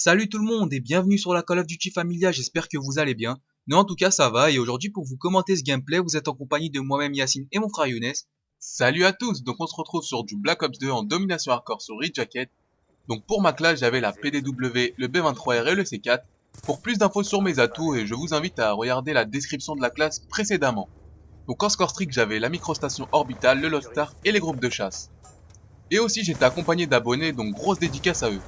Salut tout le monde et bienvenue sur la Call of Duty Familia, j'espère que vous allez bien. Nous en tout cas ça va et aujourd'hui pour vous commenter ce gameplay, vous êtes en compagnie de moi-même Yacine et mon frère Younes. Salut à tous, donc on se retrouve sur du Black Ops 2 en domination hardcore sur Red Jacket. Donc pour ma classe j'avais la PDW, le B23R et le C4. Pour plus d'infos sur mes atouts, et je vous invite à regarder la description de la classe précédemment. Donc en score strict j'avais la microstation orbitale, le Lodestar et les groupes de chasse. Et aussi j'étais accompagné d'abonnés, donc grosse dédicace à eux.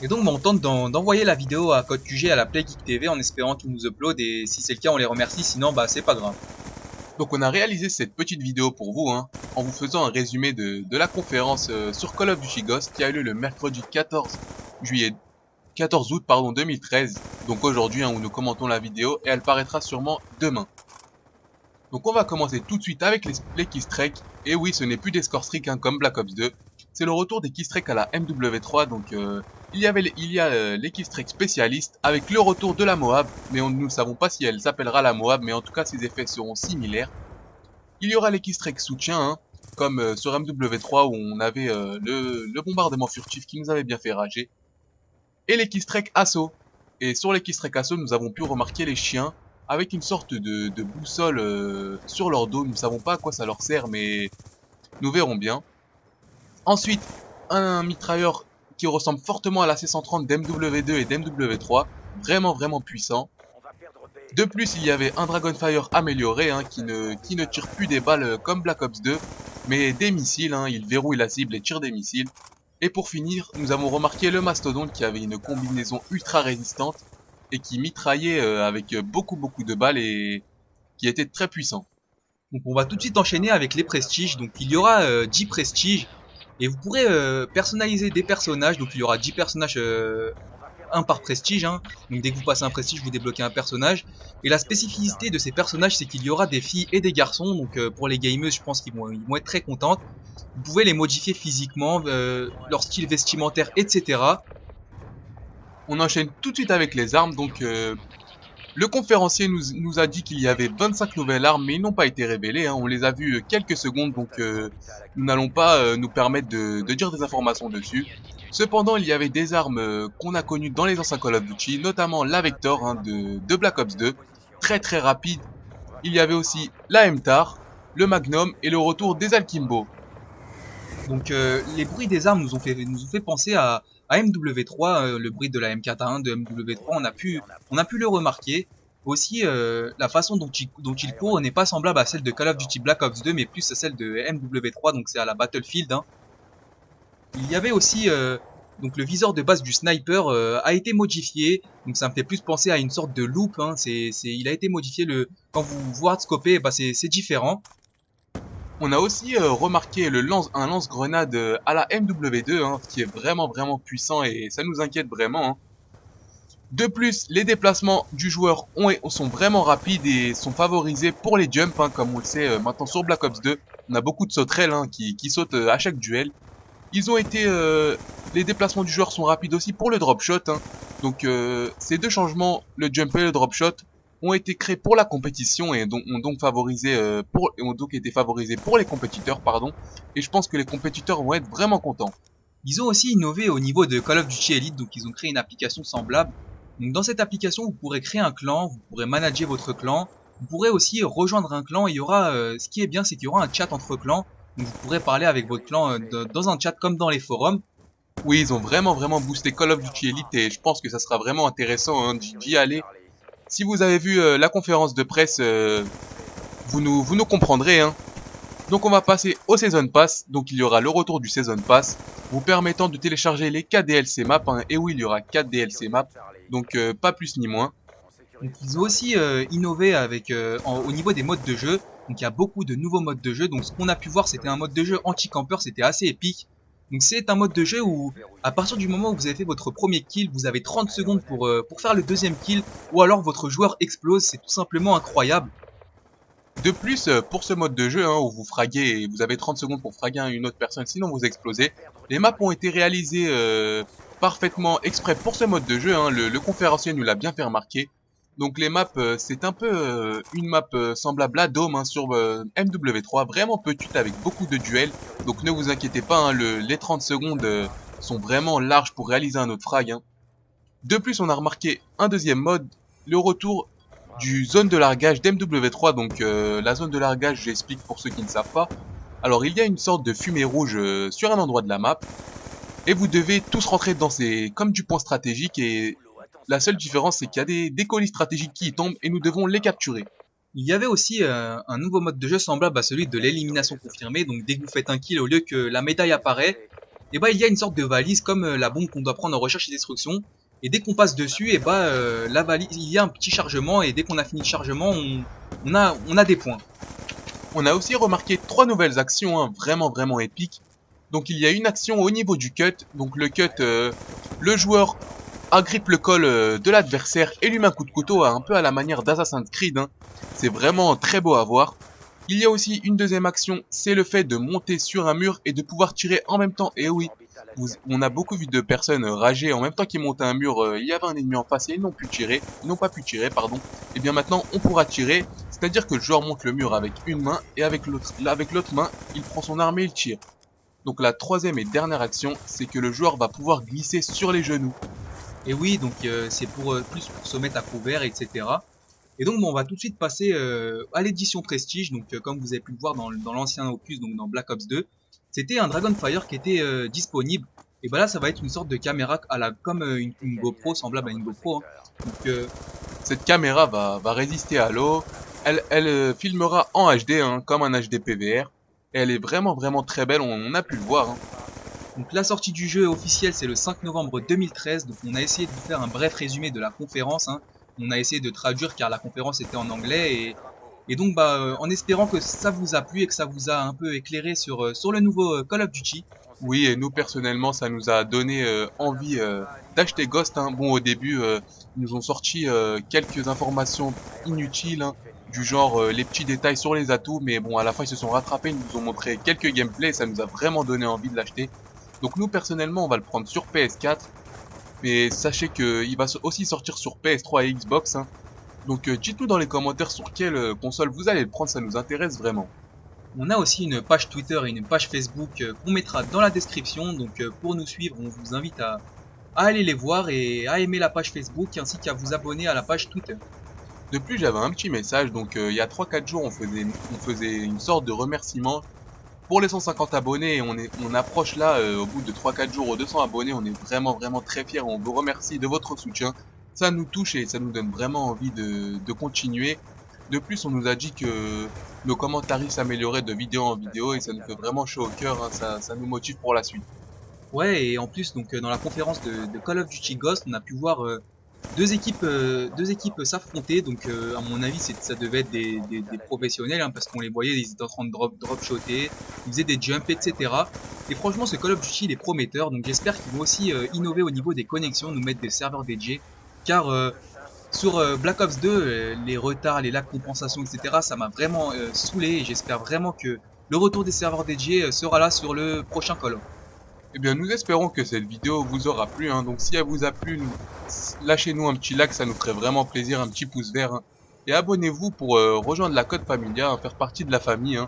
Et donc on tente d'envoyer la vidéo à Code QG à la Play Geek TV en espérant qu'ils nous upload et si c'est le cas on les remercie, sinon bah c'est pas grave. Donc on a réalisé cette petite vidéo pour vous, en vous faisant un résumé de la conférence sur Call of Duty Ghost qui a eu lieu le mercredi 14 août 2013. Donc aujourd'hui où nous commentons la vidéo et elle paraîtra sûrement demain. Donc on va commencer tout de suite avec les keystrikes. Et oui, ce n'est plus des score streaks comme Black Ops 2. C'est le retour des keystrikes à la MW3. Donc il y a les keystrikes spécialistes avec le retour de la Moab. Mais nous ne savons pas si elle s'appellera la Moab, mais en tout cas ses effets seront similaires. Il y aura les keystrikes soutien, comme sur MW3 où on avait le bombardement furtif qui nous avait bien fait rager. Et les keystrikes assaut. Et sur les keystrikes assaut, nous avons pu remarquer les chiens avec une sorte de boussole sur leur dos. Nous ne savons pas à quoi ça leur sert, mais nous verrons bien. Ensuite, un mitrailleur qui ressemble fortement à la C130 d'MW2 et d'MW3. Vraiment puissant. De plus, il y avait un Dragonfire amélioré qui ne tire plus des balles comme Black Ops 2, mais des missiles. Il verrouille la cible et tire des missiles. Et pour finir, nous avons remarqué le Mastodonte qui avait une combinaison ultra résistante et qui mitraillait avec beaucoup de balles et qui était très puissant. Donc on va tout de suite enchaîner avec les prestiges, donc il y aura 10 prestiges et vous pourrez personnaliser des personnages, donc il y aura 10 personnages un par prestige, donc dès que vous passez un prestige vous débloquez un personnage et la spécificité de ces personnages c'est qu'il y aura des filles et des garçons, donc pour les gameuses je pense qu'ils vont être très contentes. Vous pouvez les modifier physiquement, leur style vestimentaire, etc. On enchaîne tout de suite avec les armes, donc le conférencier nous a dit qu'il y avait 25 nouvelles armes, mais ils n'ont pas été révélées, on les a vues quelques secondes, donc nous n'allons pas nous permettre de dire des informations dessus. Cependant, il y avait des armes qu'on a connues dans les anciens Call of Duty, notamment la Vector de Black Ops 2, très rapide. Il y avait aussi la MTAR, le Magnum et le retour des Alkimbo. Donc les bruits des armes nous ont fait penser à MW3, le bruit de la M4A1 de MW3, on a pu le remarquer. Aussi, la façon dont il court n'est pas semblable à celle de Call of Duty Black Ops 2, mais plus à celle de MW3, donc c'est à la Battlefield. Il y avait aussi donc le viseur de base du sniper a été modifié, donc ça me fait plus penser à une sorte de loop. Il a été modifié, quand vous hardscopez, bah c'est différent. On a aussi remarqué un lance-grenade à la MW2, qui est vraiment puissant et ça nous inquiète vraiment. De plus, les déplacements du joueur sont vraiment rapides et sont favorisés pour les jumps, comme on le sait maintenant sur Black Ops 2. On a beaucoup de sauterelles qui sautent à chaque duel. Les déplacements du joueur sont rapides aussi pour le drop shot. Donc ces deux changements, le jump et le drop shot, ont été créés pour la compétition et ont donc été favorisés pour les compétiteurs, pardon. Et je pense que les compétiteurs vont être vraiment contents. Ils ont aussi innové au niveau de Call of Duty Elite, donc ils ont créé une application semblable. Donc dans cette application, vous pourrez créer un clan, vous pourrez manager votre clan, vous pourrez aussi rejoindre un clan. Il y aura, ce qui est bien, c'est qu'il y aura un chat entre clans. Donc vous pourrez parler avec votre clan dans un chat comme dans les forums. Oui, ils ont vraiment boosté Call of Duty Elite et je pense que ça sera vraiment intéressant d'y aller. Si vous avez vu la conférence de presse, vous nous comprendrez. Donc on va passer au Season Pass. Donc il y aura le retour du Season Pass, vous permettant de télécharger les 4 DLC maps. Et oui, il y aura 4 DLC maps, donc pas plus ni moins. Donc ils ont aussi innové au niveau des modes de jeu. Donc il y a beaucoup de nouveaux modes de jeu. Donc ce qu'on a pu voir, c'était un mode de jeu anti-camper, c'était assez épique. Donc c'est un mode de jeu où, à partir du moment où vous avez fait votre premier kill, vous avez 30 secondes pour faire le deuxième kill, ou alors votre joueur explose, c'est tout simplement incroyable. De plus, pour ce mode de jeu où vous fraguez et vous avez 30 secondes pour fraguer une autre personne, sinon vous explosez, les maps ont été réalisées parfaitement exprès pour ce mode de jeu. Le conférencier nous l'a bien fait remarquer. Donc les maps, c'est un peu une map semblable à Dome sur MW3, vraiment petite avec beaucoup de duels. Donc ne vous inquiétez pas, les 30 secondes sont vraiment larges pour réaliser un autre frag. De plus, on a remarqué un deuxième mode, le retour du zone de largage d'MW3. Donc la zone de largage, j'explique pour ceux qui ne savent pas. Alors il y a une sorte de fumée rouge sur un endroit de la map. Et vous devez tous rentrer dans ces comme du point stratégique. Et la seule différence, c'est qu'il y a des colis stratégiques qui y tombent et nous devons les capturer. Il y avait aussi un nouveau mode de jeu semblable à celui de l'élimination confirmée. Donc dès que vous faites un kill, au lieu que la médaille apparaît, et bah il y a une sorte de valise comme la bombe qu'on doit prendre en recherche et destruction. Et dès qu'on passe dessus, et bah la valise, il y a un petit chargement et dès qu'on a fini le chargement, on a des points. On a aussi remarqué 3 nouvelles actions vraiment épiques. Donc il y a une action au niveau du cut. Donc le cut, le joueur agrippe le col de l'adversaire et lui met un coup de couteau un peu à la manière d'Assassin's Creed. C'est vraiment très beau à voir. Il y a aussi une deuxième action, c'est le fait de monter sur un mur et de pouvoir tirer en même temps. Et oui, on a beaucoup vu de personnes rager en même temps qu'ils montaient un mur. Il y avait un ennemi en face et ils n'ont pas pu tirer, pardon. Et bien maintenant, on pourra tirer. C'est-à-dire que le joueur monte le mur avec une main et avec l'autre main, il prend son arme et il tire. Donc la troisième et dernière action, c'est que le joueur va pouvoir glisser sur les genoux. Et oui, donc c'est plus pour se mettre à couvert, etc. Et donc bon, on va tout de suite passer à l'édition Prestige. Donc comme vous avez pu le voir dans l'ancien opus, donc dans Black Ops 2, c'était un Dragonfire qui était disponible. Et bah là, ça va être une sorte de caméra comme une GoPro, semblable à une GoPro. Donc cette caméra va résister à l'eau. Elle filmera en HD, comme un HD PVR. Et elle est vraiment très belle, on a pu le voir. Donc la sortie du jeu officielle, c'est le 5 novembre 2013. Donc on a essayé de vous faire un bref résumé de la conférence. On a essayé de traduire car la conférence était en anglais. Et donc en espérant que ça vous a plu et que ça vous a un peu éclairé sur le nouveau Call of Duty. Oui, et nous personnellement, ça nous a donné envie d'acheter Ghost. Bon, au début, ils nous ont sorti quelques informations inutiles, du genre les petits détails sur les atouts. Mais bon, à la fin, ils se sont rattrapés, ils nous ont montré quelques gameplays et ça nous a vraiment donné envie de l'acheter. Donc nous, personnellement, on va le prendre sur PS4. Mais sachez qu'il va aussi sortir sur PS3 et Xbox. Donc dites-nous dans les commentaires sur quelle console vous allez le prendre, ça nous intéresse vraiment. On a aussi une page Twitter et une page Facebook qu'on mettra dans la description. Donc pour nous suivre, on vous invite à aller les voir et à aimer la page Facebook ainsi qu'à vous abonner à la page Twitter. De plus, j'avais un petit message. Donc il y a 3-4 jours, on faisait une sorte de remerciement pour les 150 abonnés. Et on approche là, au bout de 3-4 jours aux 200 abonnés. On est vraiment très fiers. On vous remercie de votre soutien. Ça nous touche et ça nous donne vraiment envie de continuer. De plus, on nous a dit que nos commentaires s'amélioraient de vidéo en vidéo et ça nous fait vraiment chaud au cœur, ça nous motive pour la suite. Ouais, et en plus, donc dans la conférence de Call of Duty Ghost, on a pu voir deux équipes s'affronter. Donc à mon avis, ça devait être des professionnels parce qu'on les voyait, ils étaient en train de drop shotter, ils faisaient des jumps, etc. Et franchement, ce Call of Duty il est prometteur. Donc j'espère qu'ils vont aussi innover au niveau des connexions, nous mettre des serveurs dédiés, car sur Black Ops 2, les retards, les lags de compensation, etc., ça m'a vraiment saoulé et j'espère vraiment que le retour des serveurs dédiés sera là sur le prochain Call of. Eh bien, nous espérons que cette vidéo vous aura plu. Donc, si elle vous a plu, lâchez-nous un petit like, ça nous ferait vraiment plaisir, un petit pouce vert. Et abonnez-vous pour rejoindre la Code Familia, faire partie de la famille.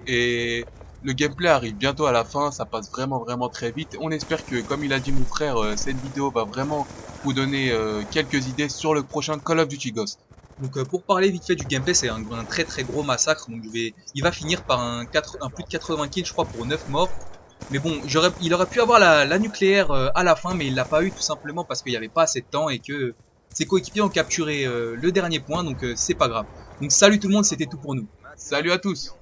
Et le gameplay arrive bientôt à la fin, ça passe vraiment très vite. On espère que, comme il a dit mon frère, cette vidéo va vraiment vous donner quelques idées sur le prochain Call of Duty Ghost. Donc pour parler vite fait du gameplay, c'est un très gros massacre. Donc il va finir par un plus de 80 kills, je crois, pour 9 morts. Mais bon, il aurait pu avoir la nucléaire à la fin, mais il l'a pas eu tout simplement parce qu'il n'y avait pas assez de temps et que ses coéquipiers ont capturé le dernier point, donc c'est pas grave. Donc salut tout le monde, c'était tout pour nous. Salut à tous!